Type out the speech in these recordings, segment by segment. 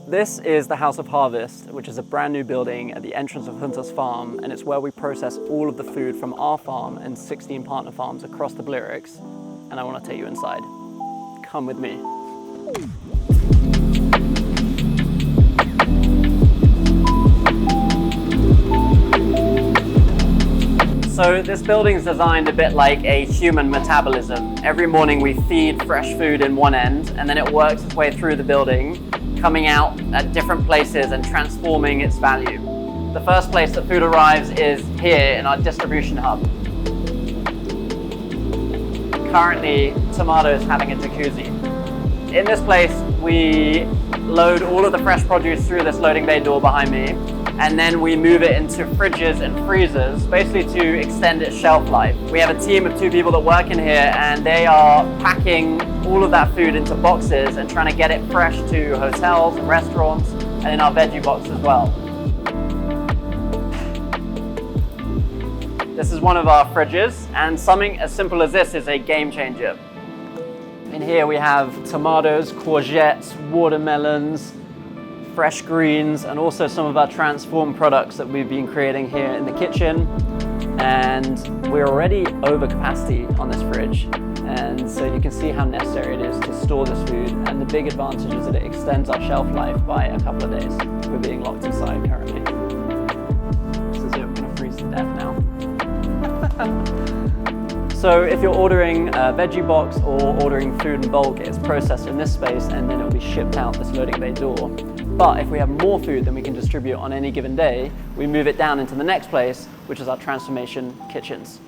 This is the House of Harvest, which is a brand new building at the entrance of Juntos Farm, and it's where we process all of the food from our farm and 16 partner farms across the Balearics. And I want to take you inside. Come with me. So this building is designed a bit like a human metabolism. Every morning we feed fresh food in one end, and then it works its way through the building, coming out at different places and transforming its value. The first place that food arrives is here in our distribution hub. Currently, Tomato's having a jacuzzi. In this place, we load all of the fresh produce through this loading bay door behind me, and then we move it into fridges and freezers, basically to extend its shelf life. We have a team of 2 people that work in here, and they are packing all of that food into boxes and trying to get it fresh to hotels and restaurants, and in our veggie box as well. This is one of our fridges, and something as simple as this is a game changer. In here we have tomatoes, courgettes, watermelons, fresh greens, and also some of our transformed products that we've been creating here in the kitchen. And we're already over capacity on this fridge. And so you can see how necessary it is to store this food. And the big advantage is that it extends our shelf life by a couple of days. We're being locked inside currently. So we're gonna freeze to death now. So if you're ordering a veggie box or ordering food in bulk, it's processed in this space and then it'll be shipped out this loading bay door. But if we have more food than we can distribute on any given day, we move it down into the next place, which is our transformation kitchens.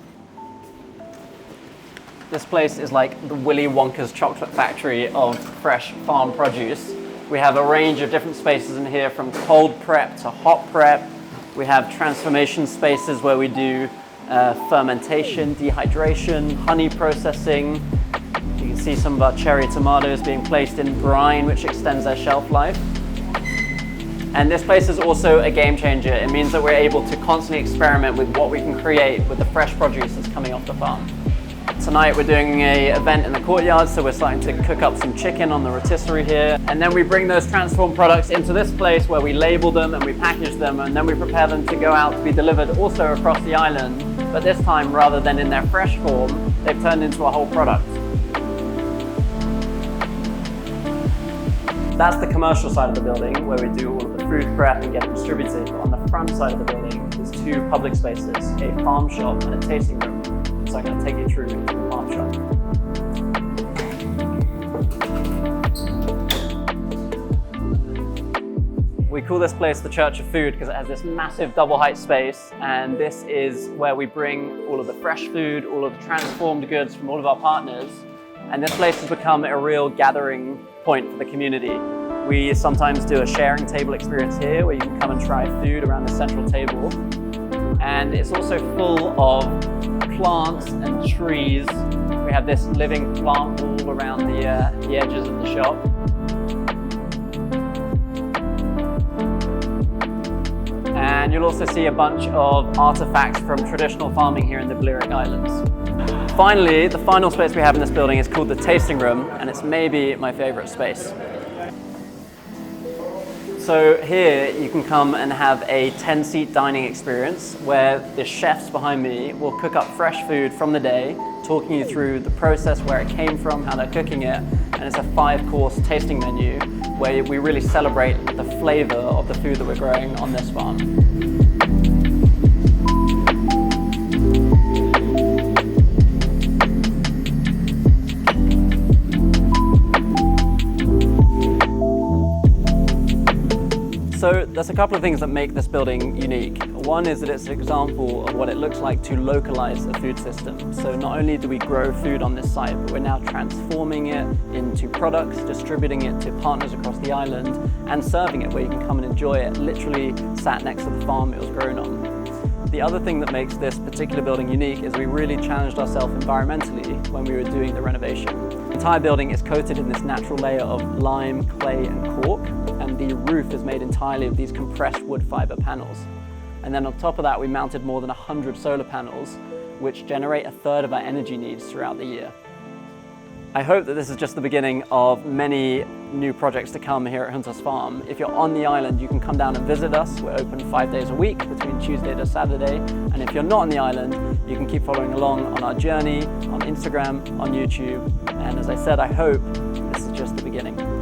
This place is like the Willy Wonka's chocolate factory of fresh farm produce. We have a range of different spaces in here, from cold prep to hot prep. We have transformation spaces where we do fermentation, dehydration, honey processing. You can see some of our cherry tomatoes being placed in brine, which extends their shelf life. And this place is also a game changer. It means that we're able to constantly experiment with what we can create with the fresh produce that's coming off the farm. Tonight we're doing an event in the courtyard, so we're starting to cook up some chicken on the rotisserie here. And then we bring those transformed products into this place where we label them and we package them, and then we prepare them to go out to be delivered also across the island. But this time, rather than in their fresh form, they've turned into a whole product. That's the commercial side of the building, where we do all of the food prep and get it distributed. On the front side of the building, there's 2 public spaces, a farm shop and a tasting room. So I'm going to take you through the farm shop. We call this place the Church of Food because it has this massive double height space, and this is where we bring all of the fresh food, all of the transformed goods from all of our partners. And this place has become a real gathering point for the community. We sometimes do a sharing table experience here where you can come and try food around the central table. And it's also full of plants and trees. We have this living plant wall around the edges of the shop. And you'll also see a bunch of artifacts from traditional farming here in the Balearic Islands. Finally, the final space we have in this building is called the tasting room, and it's maybe my favorite space. So here you can come and have a 10-seat dining experience where the chefs behind me will cook up fresh food from the day, talking you through the process, where it came from, how they're cooking it, and it's a 5-course tasting menu where we really celebrate the flavor of the food that we're growing on this farm. So there's a couple of things that make this building unique. One is that it's an example of what it looks like to localize a food system. So not only do we grow food on this site, but we're now transforming it into products, distributing it to partners across the island, and serving it where you can come and enjoy it, literally sat next to the farm it was grown on. The other thing that makes this particular building unique is we really challenged ourselves environmentally when we were doing the renovation. The entire building is coated in this natural layer of lime, clay, and cork, and the roof is made entirely of these compressed wood fiber panels. And then on top of that, we mounted more than 100 solar panels, which generate 1/3 of our energy needs throughout the year. I hope that this is just the beginning of many new projects to come here at Juntos Farm. If you're on the island, you can come down and visit us. We're open 5 days a week between Tuesday to Saturday. And if you're not on the island, you can keep following along on our journey, on Instagram, on YouTube. And as I said, I hope this is just the beginning.